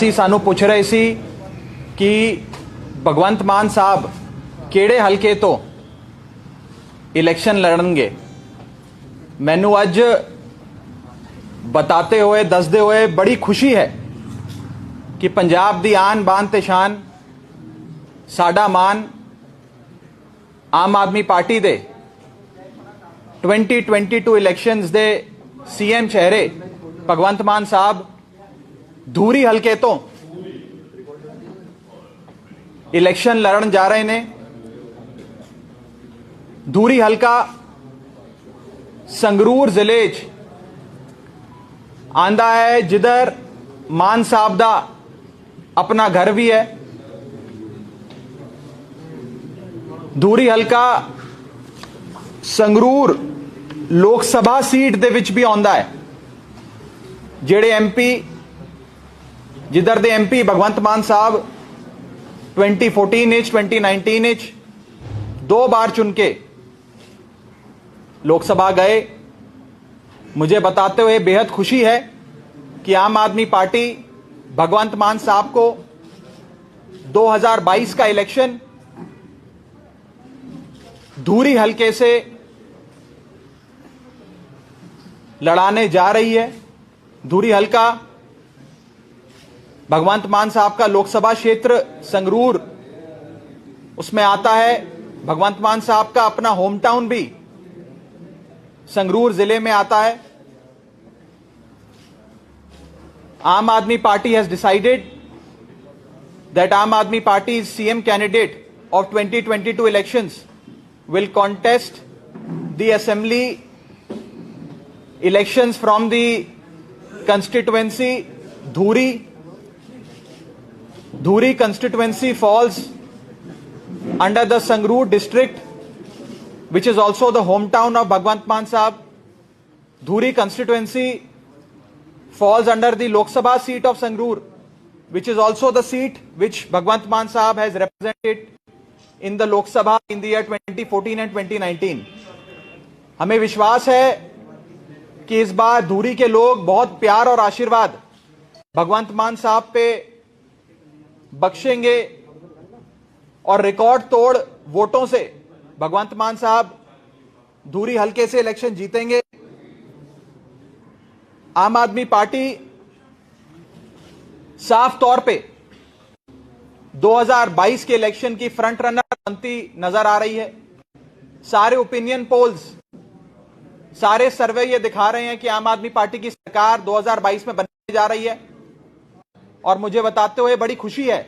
ਅਸੀਂ ਸਾਨੂੰ ਪੁੱਛ ਰਹੇ ਸੀ कि भगवंत मान साहब ਕਿਹੜੇ ਹਲਕੇ ਤੋਂ इलेक्शन लड़नगे। मैनू अज बताते हुए दसदे हुए बड़ी खुशी है कि पंजाब दी आन बान ते शान साडा मान आम आदमी पार्टी दे 2022 इलैक्शनस दे सीएम चेहरे भगवंत मान साहब धूरी हलके तो इलैक्शन लड़न जा रहे ने। धूरी हलका संगरूर जिले च आंदा है, जिधर मान साहब दा अपना घर भी है। धूरी हलका संगरूर लोक सभा सीट दे विच भी आंदा है। जेड़े एमपी जिधर दे एमपी भगवंत मान साहब 2014 2019 दो बार चुन के लोकसभा गए। मुझे बताते हुए बेहद खुशी है कि आम आदमी पार्टी भगवंत मान साहब को 2022 का इलेक्शन धूरी हलके से लड़ाने जा रही है। धूरी हलका भगवंत मान साहब का लोकसभा क्षेत्र संगरूर उसमें आता है। भगवंत मान साहब का अपना होम टाउन भी संगरूर जिले में आता है। आम Aadmi party has decided that आम Aadmi party CM candidate of 2022 elections will contest the assembly elections from the constituency Dhuri. Dhuri constituency falls under the Sangrur district, which is also the hometown of Bhagwant Maan Sahab. Dhuri constituency falls under the Lok Sabha seat of Sangrur, which is also the seat which Bhagwant Maan Sahab has represented in the Lok Sabha in the year 2014 and 2019. हमें विश्वास है कि इस बार धूरी के लोग बहुत प्यार और आशीर्वाद भगवंत मान साहब पे बख्शेंगे और रिकॉर्ड तोड़ वोटों से भगवंत मान साहब धूरी हलके से इलेक्शन जीतेंगे। आम आदमी पार्टी साफ तौर पे 2022 के इलेक्शन की फ्रंट रनर बनती नजर आ रही है। सारे ओपिनियन पोल्स, सारे सर्वे ये दिखा रहे हैं कि आम आदमी पार्टी की सरकार 2022 में बनने जा रही है। और मुझे बताते हुए बड़ी खुशी है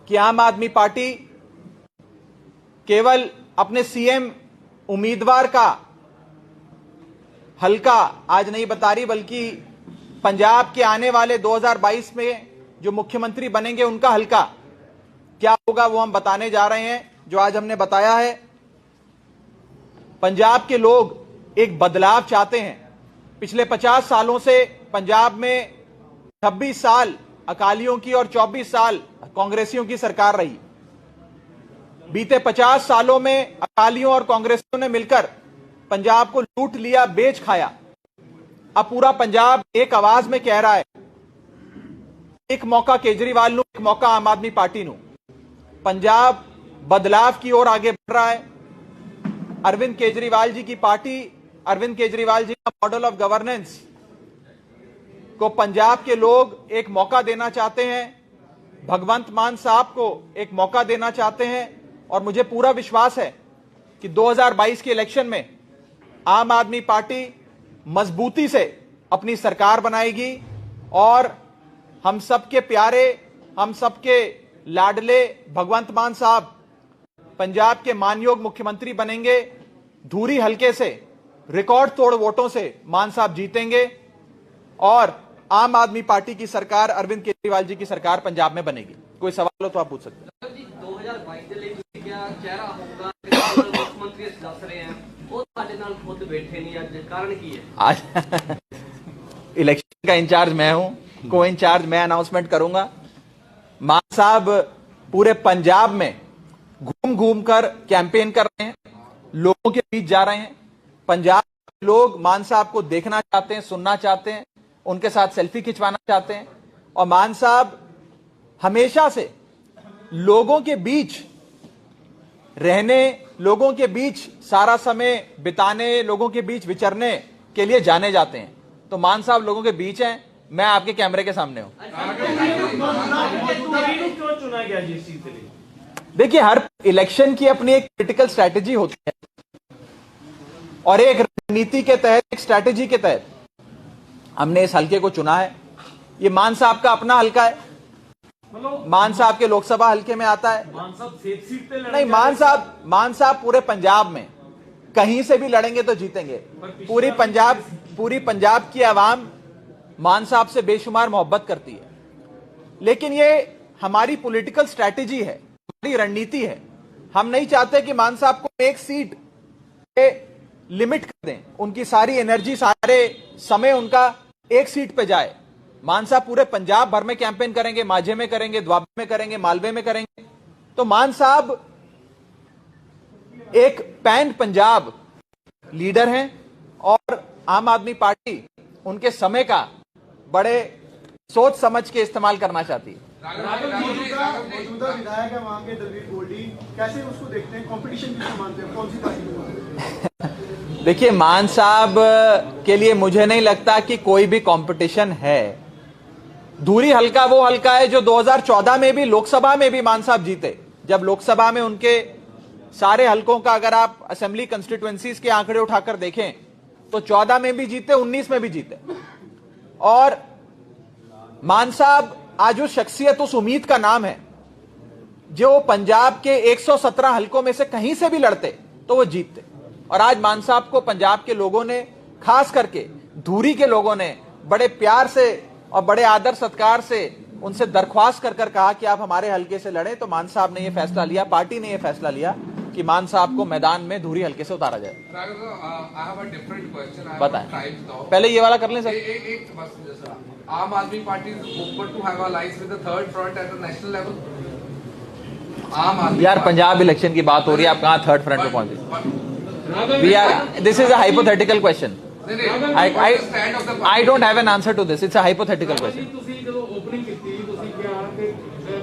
कि आम आदमी पार्टी केवल अपने सीएम उम्मीदवार का हलका आज नहीं बता रही, बल्कि पंजाब के आने वाले 2022 में जो मुख्यमंत्री बनेंगे उनका हलका क्या होगा वो हम बताने जा रहे हैं, जो आज हमने बताया है। पंजाब के लोग एक बदलाव चाहते हैं। पिछले 50 सालों से पंजाब में 26 साल अकालियों की और 24 साल कांग्रेसियों की सरकार रही। बीते 50 सालों में अकालियों और कांग्रेसियों ने मिलकर पंजाब को लूट लिया, बेच खाया। अब पूरा पंजाब एक आवाज में कह रहा है, एक मौका केजरीवाल नू, एक मौका आम आदमी पार्टी नू। पंजाब बदलाव की ओर आगे बढ़ रहा है। अरविंद केजरीवाल जी की पार्टी, अरविंद केजरीवाल जी का मॉडल ऑफ गवर्नेंस को पंजाब के लोग एक मौका देना चाहते हैं, भगवंत मान साहब को एक मौका देना चाहते हैं। और मुझे पूरा विश्वास है कि 2022 के इलेक्शन में आम आदमी पार्टी मजबूती से अपनी सरकार बनाएगी और हम सबके प्यारे, हम सबके लाडले भगवंत मान साहब पंजाब के मानयोग मुख्यमंत्री बनेंगे। धूरी हलके से रिकॉर्ड तोड़ वोटों से मान साहब जीतेंगे और आम आदमी पार्टी की सरकार, अरविंद केजरीवाल जी की सरकार पंजाब में बनेगी। कोई सवाल हो तो आप पूछ सकते हैं। 2022 ਦੇ ਲਈ क्या चेहरा होगा मुख्यमंत्री दस रहे हैं, वो ਸਾਡੇ ਨਾਲ खुद बैठे नहीं, आज कारण की है? आज इलेक्शन का इंचार्ज मैं हूं, को इंचार्ज मैं अनाउंसमेंट करूंगा। मान साहब पूरे पंजाब में घूम घूम कर कैंपेन कर रहे हैं, लोगों के बीच जा रहे हैं। पंजाब के लोग मान साहब को देखना चाहते हैं, सुनना चाहते हैं, उनके साथ सेल्फी खिंचवाना चाहते हैं। और मान साहब हमेशा से लोगों के बीच रहने, लोगों के बीच सारा समय बिताने, लोगों के बीच विचरने के लिए जाने जाते हैं। तो मान साहब लोगों के बीच हैं, मैं आपके कैमरे के सामने हूं। देखिए, हर इलेक्शन की अपनी एक पॉलिटिकल स्ट्रैटेजी होती है और एक रणनीति के तहत, एक स्ट्रैटेजी के तहत हमने इस हलके को चुना है। ये मान साहब का अपना हलका है, मान साहब के लोकसभा हलके में आता है। नहीं, मान साहब पूरे पंजाब में कहीं से भी लड़ेंगे तो जीतेंगे। पूरी पंजाब की आवाम मान साहब से बेशुमार मोहब्बत करती है, लेकिन ये हमारी पॉलिटिकल स्ट्रैटेजी है, हमारी रणनीति है। हम नहीं चाहते कि मान साहब को एक सीट पे लिमिट कर दें, उनकी सारी एनर्जी, सारे समय उनका एक सीट पे जाए। मान साहब पूरे पंजाब भर में कैंपेन करेंगे, माझे में करेंगे, द्वाबे में करेंगे, मालवे में करेंगे। तो मान साहब एक पैन पंजाब लीडर हैं और आम आदमी पार्टी उनके समय का बड़े सोच समझ के इस्तेमाल करना चाहती है। मौजूदा विधायक है वहां के दलवीर गोल्डी, कैसे उसको देखते हैं? कंपटीशन किसको मानते हैं, कौन सी पार्टी को मानते हैं? देखिए, मान साहब के लिए मुझे नहीं लगता कि कोई भी कंपटीशन है। धूरी हल्का वो हल्का है जो 2014 में भी, लोकसभा में भी मान साहब जीते। जब लोकसभा में उनके सारे हलकों का अगर आप असेंबली कंस्टिट्यूएंसीज के आंकड़े उठाकर देखें तो 14 में भी जीते, 19 में भी जीते। और मान साहब आज उस शख्सियत, उस उम्मीद का नाम है जो पंजाब के 117 हलकों में से कहीं से भी लड़ते तो वो जीतते। और आज मान साहब को पंजाब के लोगों ने, खास करके धूरी के लोगों ने बड़े प्यार से और बड़े आदर सत्कार से उनसे दरख्वास्त कर कर कहा कि आप हमारे हलके से लड़ें। तो मान साहब ने यह फैसला लिया, पार्टी ने यह फैसला लिया कि मान साहब को मैदान में धूरी हलके से उतारा जाए। बताएं, पहले ये वाला कर लें sir. Aam Aadmi Party open to have alliance with the third front at the national level. Aam Aadmi यार, पंजाब इलेक्शन की बात हो रही है, आप कहां थर्ड फ्रंट पे पहुंचे? We are, this is a hypothetical question. I don't have an answer to this. It's a hypothetical question. ਤੁਸੀਂ ਜਦੋਂ ਓਪਨਿੰਗ ਕੀਤੀ ਤੁਸੀਂ ਕਿਹਾ ਕਿ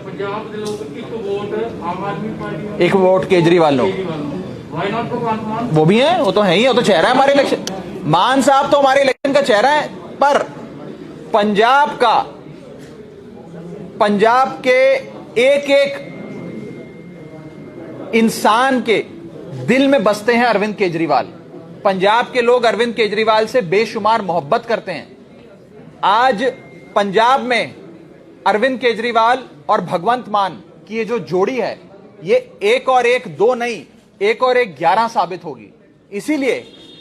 ਪੰਜਾਬ ਦੇ ਲੋਕ ਇੱਕ ਵੋਟ ਆਮ ਆਦਮੀ ਪਾਰਟੀ ਨੂੰ, एक vote Kejriwal low. Why not भगवंत मान? वो भी है, वो तो है ही, वो तो चेहरा है हमारे इलेक्शन। मान साहब तो हमारे इलेक्शन का चेहरा है, पर पंजाब के एक एक इंसान के दिल में बसते हैं अरविंद केजरीवाल। पंजाब के लोग अरविंद केजरीवाल से बेशुमार मोहब्बत करते हैं। आज पंजाब में अरविंद केजरीवाल और भगवंत मान की ये जो जोड़ी है, ये 1 और 1 2 नहीं, 1 और 1 11 साबित होगी। इसीलिए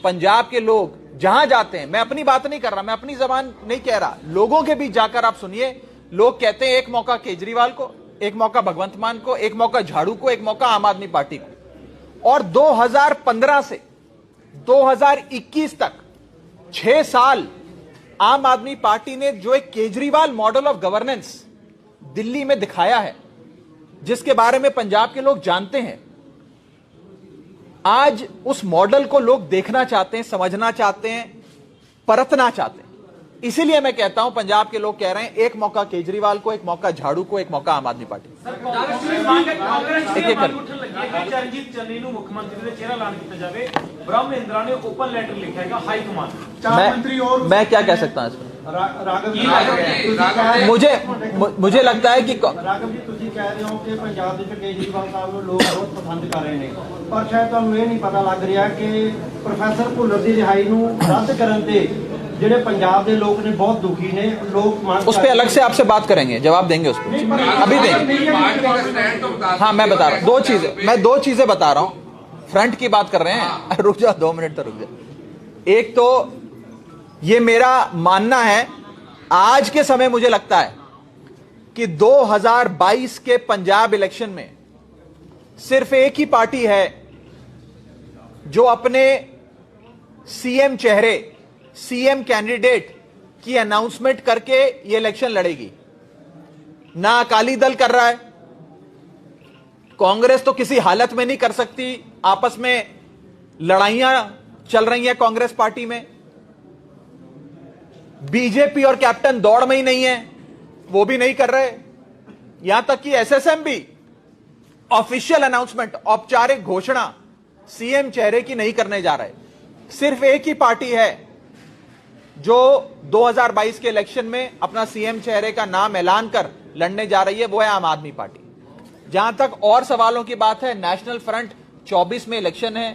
पंजाब के लोग जहां जाते हैं, मैं अपनी बात नहीं कर रहा, मैं अपनी जबान नहीं कह रहा, लोगों के बीच जाकर आप सुनिए, लोग कहते हैं एक मौका केजरीवाल को, एक मौका भगवंत मान को, एक मौका झाड़ू को, एक मौका आम आदमी पार्टी को। और 2015 से 2021 तक 6 साल आम आदमी पार्टी ने जो एक Kejriwal model of governance Delhi में दिखाया है, जिसके बारे में पंजाब के लोग जानते हैं, आज उस मॉडल को लोग देखना चाहते हैं, समझना चाहते हैं, परखना चाहते हैं। इसीलिए मैं कहता हूं, पंजाब के लोग कह रहे हैं एक मौका केजरीवाल को, एक मौका झाड़ू को, एक मौका आम आदमी पार्टी। ਚਰਨਜੀਤ ਚੰਨੀ ਨੂੰ ਮੁੱਖ ਮੰਤਰੀ ਦੇ ਚਿਹਰਾ ਐਲਾਨ ਕੀਤਾ ਜਾਵੇ। ਬ੍ਰਹਮ ਇੰਦਰਾ ਨੇ ਓਪਨ ਲੈਟਰ ਲਿਖਿਆ ਹੈਗਾ ਹਾਈ ਕਮਾਂਡ। मैं क्या कह सकता हूं इसमें? राघव जी, मुझे लगता है कि ਰਾਘਵ ਜੀ ਤੁਸੀਂ ਕਹਿ ਰਹੇ ਹੋ ਕਿ ਪੰਜਾਬ ਦੇ ਵਿੱਚ ਕੇਜਰੀਵਾਲ ਸਾਹਿਬ ਨੂੰ ਲੋਕ ਬਹੁਤ ਪਸੰਦ ਕਰ ਰਹੇ ਨੇ, ਪਰ ਸ਼ਾਇਦ ਤੁਹਾਨੂੰ ਇਹ ਨਹੀਂ ਪਤਾ ਲੱਗ ਰਿਹਾ ਕਿ ਪ੍ਰੋਫੈਸਰ ਭੁੱਲਰ ਦੀ ਰਿਹਾਈ ਨੂੰ ਰੱਦ ਕਰਨ ਤੇ ਜਿਹੜੇ पंजाब के लोग ने बहुत दुखी ने, लोग उस पर अलग से आपसे बात करेंगे, जवाब देंगे उस पर, अभी देंगे। हाँ, मैं बता रहा हूँ 2 चीजें, मैं 2 चीजें बता रहा हूँ। फ्रंट की बात कर रहे हैं, रुक जाओ 2 मिनट तो रुक जाओ। एक तो ये मेरा मानना है, आज के समय मुझे लगता है कि 2022 के पंजाब इलेक्शन में सिर्फ एक ही पार्टी है जो अपने सीएम चेहरे, सीएम कैंडिडेट की अनाउंसमेंट करके ये इलेक्शन लड़ेगी। ना अकाली दल कर रहा है, कांग्रेस तो किसी हालत में नहीं कर सकती, आपस में लड़ाइयां चल रही हैं कांग्रेस पार्टी में, बीजेपी और कैप्टन दौड़ में ही नहीं है, वो भी नहीं कर रहे। यहां तक कि एसएसएम भी ऑफिशियल अनाउंसमेंट, औपचारिक घोषणा सीएम चेहरे की नहीं करने जा रहे। सिर्फ एक ही पार्टी है जो 2022 के इलेक्शन में अपना सीएम चेहरे का नाम ऐलान कर लड़ने जा रही है, वो है आम आदमी पार्टी। जहां तक और सवालों की बात है, नेशनल फ्रंट 24 में इलेक्शन है,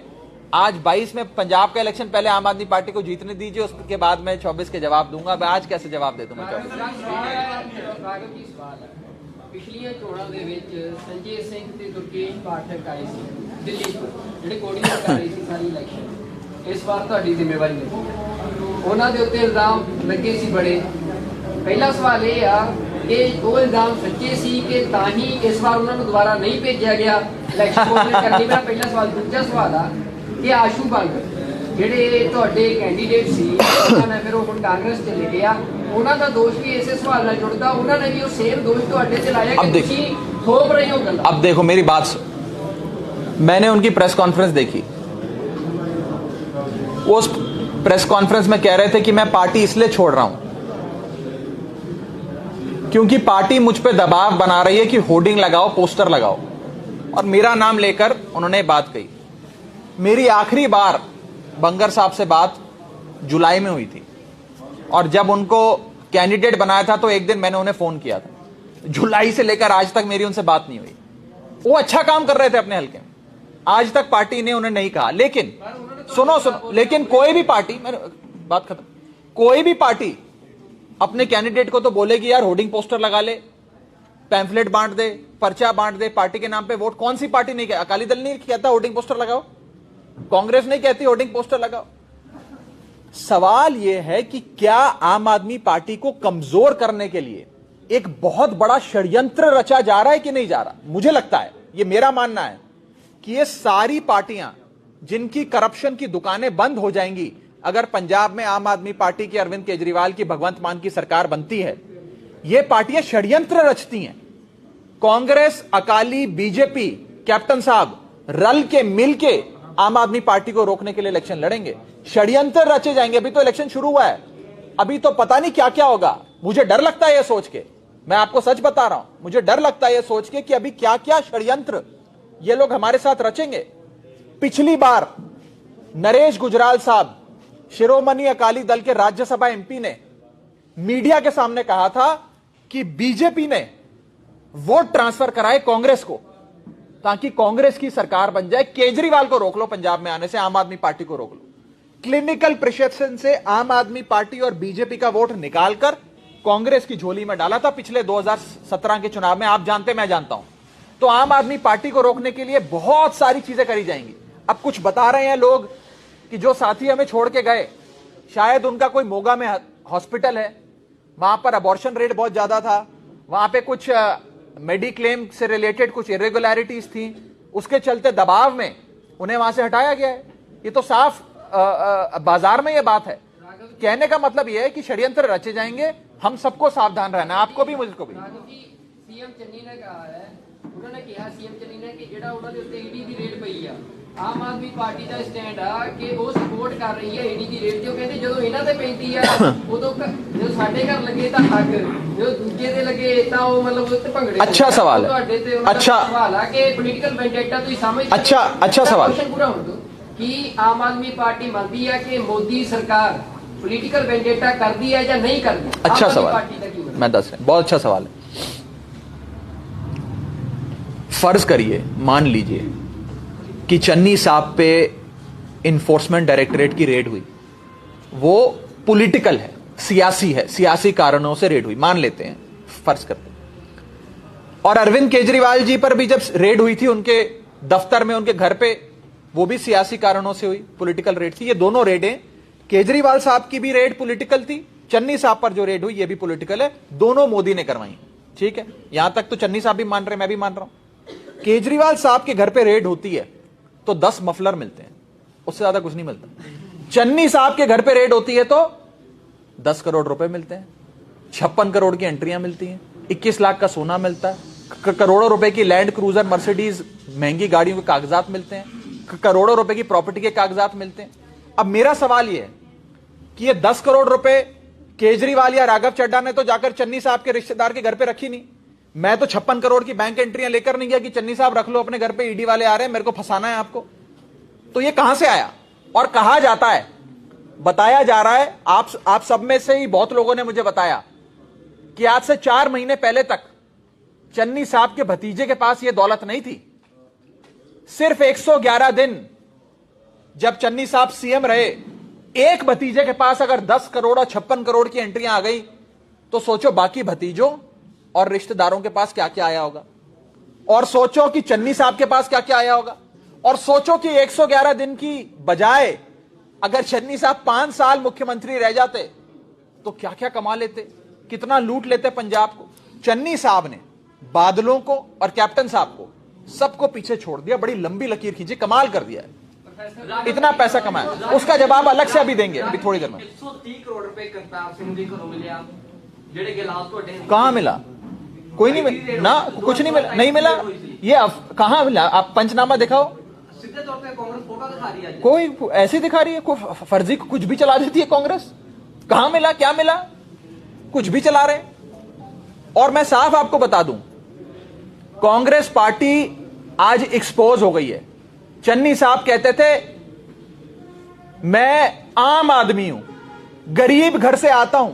आज 22 में पंजाब का इलेक्शन, पहले आम आदमी पार्टी को जीतने दीजिए, उसके बाद मैं 24 के जवाब दूंगा। मैं आज कैसे जवाब दे दूं मैं 24? ਪਿਛਲੀਆਂ ਚੋਣਾਂ ਦੇ ਵਿੱਚ ਸੰਜੇ ਸਿੰਘ ਤੇ ਦੁਰਗੇਸ਼ ਪਾਠਕ ਆਏ ਸੀ ਦਿੱਲੀ ਤੋਂ, ਜਿਹੜੇ ਕੋਆਰਡੀਨੇਟ ਕਰ ਰਹੇ ਸੀ ਸਾਰੀ ਇਲੈਕਸ਼ਨ। ਇਸ ਵਾਰ ਤੁਹਾਡੀ ਜ਼ਿੰਮੇਵਾਰੀ ਨਹੀਂ, ਉਹਨਾਂ ਦੇ ਉੱਤੇ ਇਲਜ਼ਾਮ ਲੱਗੇ ਸੀ ਬੜੇ। ਪਹਿਲਾ ਸਵਾਲ ਇਹ ਆ ਕਿ ਉਹ ਇਲਜ਼ਾਮ ਸੱਚੇ ਸੀ ਕਿ ਤਾਂ ਹੀ ਇਸ ਵਾਰ ਉਹਨਾਂ ਨੂੰ ਦੁਬਾਰਾ ਨਹੀਂ ਭੇਜਿਆ ਗਿਆ ਇਲੈਕਸ਼ਨ ਕੋਆਰਡੀਨੇਟ ਕਰਨੀ। ਮੇਰਾ ਪਹਿਲਾ ਸਵਾਲ। ਦੂਜਾ ਸਵਾਲ ਆ ਕਿ ਆਸ਼ੂ ਬੰਗ ਜਿਹੜੇ ਤੁਹਾਡੇ ਕੈਂਡੀਡੇਟ ਸੀ, ਉਹਨਾਂ ਨੇ ਫਿਰ ਉਹ ਹੁਣ ਕਾਂਗਰਸ ਚ ਲੈ ਗਿਆ, ਉਹਨਾਂ ਦਾ ਦੋਸ਼ ਵੀ ਇਸੇ ਸਵਾਲ ਨਾਲ ਜੁੜਦਾ, ਉਹਨਾਂ ਨੇ ਵੀ ਉਹ ਸੇਮ ਦੋਸ਼ ਤੁਹਾਡੇ ਤੇ ਲਾਇਆ कि ਤੁਸੀਂ थोप रहे हो गलत। अब देखो मेरी बात, मैंने उनकी प्रेस कॉन्फ्रेंस देखी। उस प्रेस कॉन्फ्रेंस में कह रहे थे कि मैं पार्टी इसलिए छोड़ रहा हूं क्योंकि पार्टी मुझ पे दबाव बना रही है कि होर्डिंग लगाओ, पोस्टर लगाओ, और मेरा नाम लेकर उन्होंने बात कही। मेरी आखिरी बार बंगर साहब से बात जुलाई में हुई थी, और जब उनको कैंडिडेट बनाया था तो एक दिन मैंने उन्हें फोन किया था। जुलाई से लेकर आज तक मेरी उनसे बात नहीं हुई। वो अच्छा काम कर रहे थे अपने हल्के में, आज तक पार्टी ने उन्हें नहीं कहा। लेकिन सुनो, लेकिन कोई भी पार्टी, मेरी बात खत्म, कोई भी पार्टी अपने कैंडिडेट को तो बोलेगी यार होर्डिंग पोस्टर लगा ले, पैम्फलेट बांट दे, पर्चा बांट दे, पार्टी के नाम पे वोट। कौन सी पार्टी नहीं कहती? अकाली दल नहीं कहता होर्डिंग पोस्टर लगाओ, कांग्रेस नहीं कहती होर्डिंग पोस्टर लगाओ। सवाल यह है कि क्या आम आदमी पार्टी को कमजोर करने के लिए एक बहुत बड़ा षड्यंत्र रचा जा रहा है कि नहीं जा रहा? मुझे लगता है, यह मेरा मानना है कि ये सारी पार्टियां जिनकी करप्शन की दुकानें बंद हो जाएंगी अगर पंजाब में आम आदमी पार्टी की, अरविंद केजरीवाल की, भगवंत मान की सरकार बनती है, ये पार्टियां षड्यंत्र रचती हैं। कांग्रेस, अकाली, बीजेपी, कैप्टन साहब रल के मिल के आम आदमी पार्टी को रोकने के लिए इलेक्शन लड़ेंगे। षड्यंत्र रचे जाएंगे। अभी तो इलेक्शन शुरू हुआ है, अभी तो पता नहीं क्या क्या होगा। मुझे डर लगता है यह सोच के, मैं आपको सच बता रहा हूं, मुझे डर लगता है यह सोच के कि अभी क्या क्या षड्यंत्र ये लोग हमारे साथ रचेंगे। पिछली बार नरेश गुजराल साहब, शिरोमणि अकाली दल के राज्यसभा एमपी, ने मीडिया के सामने कहा था कि बीजेपी ने वोट ट्रांसफर कराए कांग्रेस को ताकि कांग्रेस की सरकार बन जाए। केजरीवाल को रोक लो पंजाब में आने से, आम आदमी पार्टी को रोक लो। क्लिनिकल प्रिसेप्शन से आम आदमी पार्टी और बीजेपी का वोट निकालकर कांग्रेस की झोली में डाला था पिछले 2017 के चुनाव में। आप जानते, मैं जानता हूं। तो आम आदमी पार्टी को रोकने के लिए बहुत सारी चीजें करी जाएंगी। अब कुछ बता रहे हैं लोग कि जो साथी हमें छोड़ के गए, शायद उनका कोई मोगा में हॉस्पिटल है, वहां पर अबॉर्शन रेट बहुत ज्यादा था, वहां पे कुछ मेडिक्लेम से रिलेटेड कुछ इरेगुलरिटीज थी, उसके चलते दबाव में उन्हें वहां से हटाया गया है। ये तो साफ बाजार में ये बात है। कहने का मतलब यह है कि षड्यंत्र रचे जाएंगे, हम सबको सावधान रहना है, आपको भी मुझको भी। सीएम चन्नी ने कहा है, उन्होंने कहा सीएम चन्नी ने कि ਜਿਹੜਾ ਉਹਨਾਂ ਦੇ ਉੱਤੇ ਈਡੀ ਦੀ ਰੇਡ ਪਈ ਆ, ਆਮ ਆਦਮੀ ਪਾਰਟੀ ਦਾ ਸਟੈਂਡ ਆ ਕਿ ਉਹ ਸਪੋਰਟ ਕਰ ਰਹੀ ਹੈ ਈਡੀ ਦੀ ਰੇਡ ਤੇ। ਉਹ ਕਹਿੰਦੇ ਜਦੋਂ ਇਹਨਾਂ ਤੇ ਪੈਂਦੀ ਆ ਉਦੋਂ ਜਦੋਂ ਸਾਡੇ ਘਰ ਲੱਗੇ ਤਾਂ ਹੱਕ, ਜਦੋਂ ਦੂਜੇ ਦੇ ਲੱਗੇ ਤਾਂ ਉਹ ਮਤਲਬ ਉੱਤੇ ਭੰਗੜੇ। अच्छा सवाल है, ਤੁਹਾਡੇ ਤੇ ਉਹਨਾਂ ਦਾ ਸਵਾਲ ਆ ਕਿ ਪੋਲੀਟੀਕਲ ਵੈਂਡੇਟਾ ਤੁਸੀਂ ਸਮਝਦੇ? अच्छा सवाल। क्वेश्चन पूरा होने दो कि आम आदमी पार्टी मानती है कि मोदी सरकार पॉलिटिकल वेंडेटा कर दी है या नहीं कर दी? अच्छा सवाल, मैं दस रहा, बहुत अच्छा सवाल है। फर्ज करिए, मान लीजिए कि चन्नी साहब पे इन्फोर्समेंट डायरेक्टरेट की रेड हुई, वो पॉलिटिकल है, सियासी है, सियासी कारणों से रेड हुई, मान लेते हैं, फर्ज करते हैं। और अरविंद केजरीवाल जी पर भी जब रेड हुई थी उनके दफ्तर में, उनके घर पे, वो भी सियासी कारणों से हुई, पॉलिटिकल रेड थी। ये दोनों रेडें, केजरीवाल साहब की भी रेड पॉलिटिकल थी, चन्नी साहब पर जो रेड हुई ये भी पॉलिटिकल है, दोनों मोदी ने करवाई। ठीक है, यहां तक तो चन्नी साहब भी मान रहे, मैं भी मान रहा हूं। केजरीवाल साहब के घर पे रेड होती है तो 10 मफलर मिलते हैं, उससे ज्यादा कुछ नहीं मिलता। चन्नी साहब के घर पे रेड होती है तो 10 करोड़ रुपए मिलते हैं, 56 करोड़ की एंट्रियां मिलती हैं, 21 लाख का सोना मिलता है, करोड़ों रुपए की लैंड क्रूजर, मर्सिडीज, महंगी गाड़ियों के कागजात मिलते हैं, करोड़ों रुपए की प्रॉपर्टी के कागजात मिलते हैं। अब मेरा सवाल यह है कि ये 10 करोड़ रुपए केजरीवाल या राघव चड्ढा ने तो जाकर चन्नी साहब के रिश्तेदार के घर पे रखी नहीं। मैं तो 56 करोड़ की बैंक एंट्रियां लेकर नहीं गया कि चन्नी साहब रख लो अपने घर पे, ईडी वाले आ रहे हैं, मेरे को फंसाना है आपको। तो ये कहां से आया? और कहा जाता है, बताया जा रहा है, आप सब में से ही बहुत लोगों ने मुझे बताया कि आज से 4 महीने पहले तक चन्नी साहब के भतीजे के पास यह दौलत नहीं थी। सिर्फ 111 दिन जब चन्नी साहब सीएम रहे, एक भतीजे के पास अगर 10 करोड़ और 56 करोड़ की एंट्रियां आ गई तो सोचो बाकी भतीजों और रिश्तेदारों के पास क्या क्या आया होगा, और सोचो कि चन्नी साहब के पास क्या क्या आया होगा, और सोचो कि 111 दिन की बजाय अगर चन्नी साहब 5 साल मुख्यमंत्री रह जाते तो क्या क्या कमा लेते, कितना लूट लेते पंजाब को। चन्नी साहब ने बादलों को और कैप्टन साहब को सबको पीछे छोड़ दिया, बड़ी लंबी लकीर खींची, कमाल कर दिया है, इतना पैसा कमाया। उसका जवाब अलग से अभी देंगे, अभी थोड़ी देर में। 130 करोड़ रुपए करतार सिंह जी को मिला, जेड़े गिलास तो कहां मिला? कोई नहीं मिला ना, कुछ नहीं मिला, नहीं मिला। ये कहां मिला? आप पंचनामा दिखाओ। सीधे तौर पे कांग्रेस फोटो दिखा रही है, कोई ऐसी दिखा रही है, कोई फर्जी कुछ भी चला देती है कांग्रेस। कहां मिला, क्या मिला, कुछ भी चला रहे। और मैं साफ आपको बता दूं, कांग्रेस पार्टी आज एक्सपोज हो गई है। चन्नी साहब कहते थे मैं आम आदमी हूं, गरीब घर से आता हूं,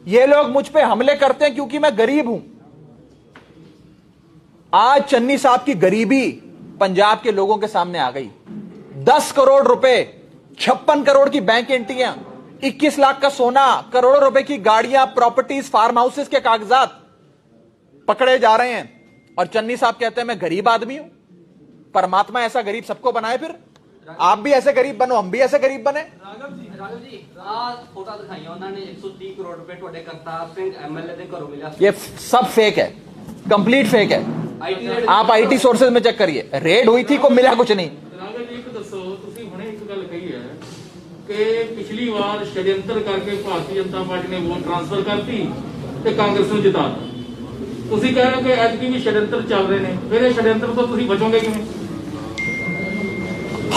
ये लोग मुझ पे हमले करते हैं क्योंकि मैं गरीब हूं। आज चन्नी साहब की गरीबी पंजाब के लोगों के सामने आ गई। 10 करोड़ रुपए, 56 करोड़ की बैंक एंट्रियां, 21 लाख का सोना, करोड़ों रुपए की गाड़ियां, प्रॉपर्टीज, फार्म हाउसेस के कागजात पकड़े जा रहे हैं। और चन्नी साहब कहते हैं मैं गरीब आदमी हूं। परमात्मा ऐसा गरीब सबको बनाए, फिर आप भी ऐसे गरीब बनो, हम भी ऐसे गरीब बने। राघव जी आज फोटो दिखाई उन्होंने 130 करोड़ रुपए ਤੁਹਾਡੇ करतार सिंह एमएलए ਦੇ ਘਰੋਂ ਮਿਲਿਆ। ये सब फेक है, कंप्लीट फेक है। आप आईटी सोर्सेज में चेक करिए, रेड हुई थी, को मिला कुछ नहीं। ਰਾਘਵ ਜੀ ਇੱਕ ਦੱਸੋ, ਤੁਸੀਂ ਹੁਣੇ ਇੱਕ ਗੱਲ ਕਹੀ ਹੈ ਕਿ ਪਿਛਲੀ ਵਾਰ ਸ਼ਡਿਅੰਤਰ ਕਰਕੇ ਭਾਰਤੀ ਜਨਤਾ ਪਾਰਟੀ ਨੇ ਵੋਟ ਟ੍ਰਾਂਸਫਰ ਕਰਤੀ ਤੇ ਕਾਂਗਰਸ ਨੂੰ ਜਿਤਾਤਾ। ਤੁਸੀਂ ਕਹਿ ਰਹੇ ਹੋ ਕਿ ਐਤਕੀ ਵੀ ਸ਼ਡਿਅੰਤਰ ਚੱਲ ਰਹੇ ਨੇ, ਫਿਰ ਇਹ ਸ਼ਡਿਅੰਤਰ ਤੋਂ ਤੁਸੀਂ ਬਚੋਗੇ ਕਿਵੇਂ?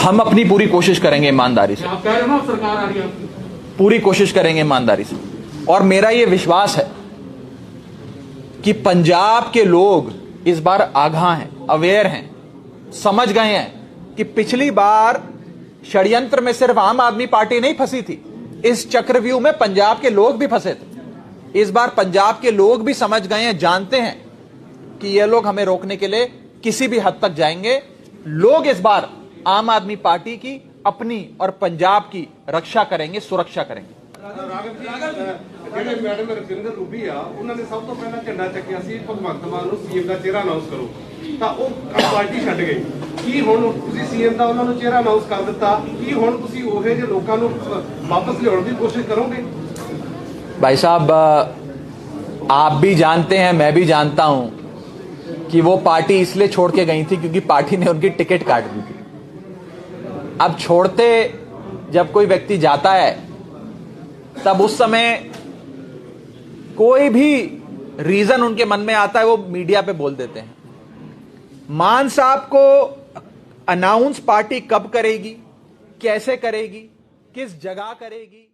हम अपनी पूरी कोशिश करेंगे ईमानदारी से। आप कह रहे हो ना सरकार आ रही है आपकी, पूरी कोशिश करेंगे ईमानदारी से। और मेरा यह विश्वास है कि पंजाब के लोग इस बार आगाह हैं, अवेयर हैं, समझ गए हैं कि पिछली बार षड्यंत्र में सिर्फ आम आदमी पार्टी नहीं फंसी थी, इस चक्रव्यूह में पंजाब के लोग भी फंसे थे। इस बार पंजाब के लोग भी समझ गए हैं, जानते हैं कि ये लोग हमें रोकने के लिए किसी भी हद तक जाएंगे। लोग इस बार आम आदमी पार्टी की, अपनी और पंजाब की रक्षा करेंगे, सुरक्षा करेंगे। ਜਿਹੜੇ ਮੈਡਮ ਰਜਿੰਦਰ ਰੂਬੀ ਆ, ਉਹਨਾਂ ਨੇ ਸਭ ਤੋਂ ਪਹਿਲਾਂ ਝੰਡਾ ਚੱਕਿਆ ਸੀ ਭਗਵੰਤ ਮਾਨ ਨੂੰ ਸੀਐਮ ਦਾ ਚਿਹਰਾ ਅਨਾਉਂਸ ਕਰੋ, ਤਾਂ ਉਹ ਪਾਰਟੀ ਛੱਡ ਗਏ। ਕੀ ਹੁਣ ਤੁਸੀਂ ਸੀਐਮ ਦਾ ਉਹਨਾਂ ਨੂੰ ਚਿਹਰਾ ਅਨਾਉਂਸ ਕਰ ਦਿੱਤਾ, ਕੀ ਹੁਣ ਤੁਸੀਂ ਉਹੇ ਜਿਹੇ ਲੋਕਾਂ ਨੂੰ ਵਾਪਸ ਲਿਆਉਣ ਦੀ ਕੋਸ਼ਿਸ਼ ਕਰੋਗੇ? भाई साहब, आप भी जानते हैं, मैं भी जानता हूं कि वो पार्टी इसलिए छोड़ के गई थी क्योंकि पार्टी ने उनकी टिकट काट दी थी। अब छोड़ते जब कोई व्यक्ति जाता है तब उस समय कोई भी रीजन उनके मन में आता है, वो मीडिया पे बोल देते हैं। मान साहब को अनाउंस पार्टी कब करेगी, कैसे करेगी, किस जगह करेगी,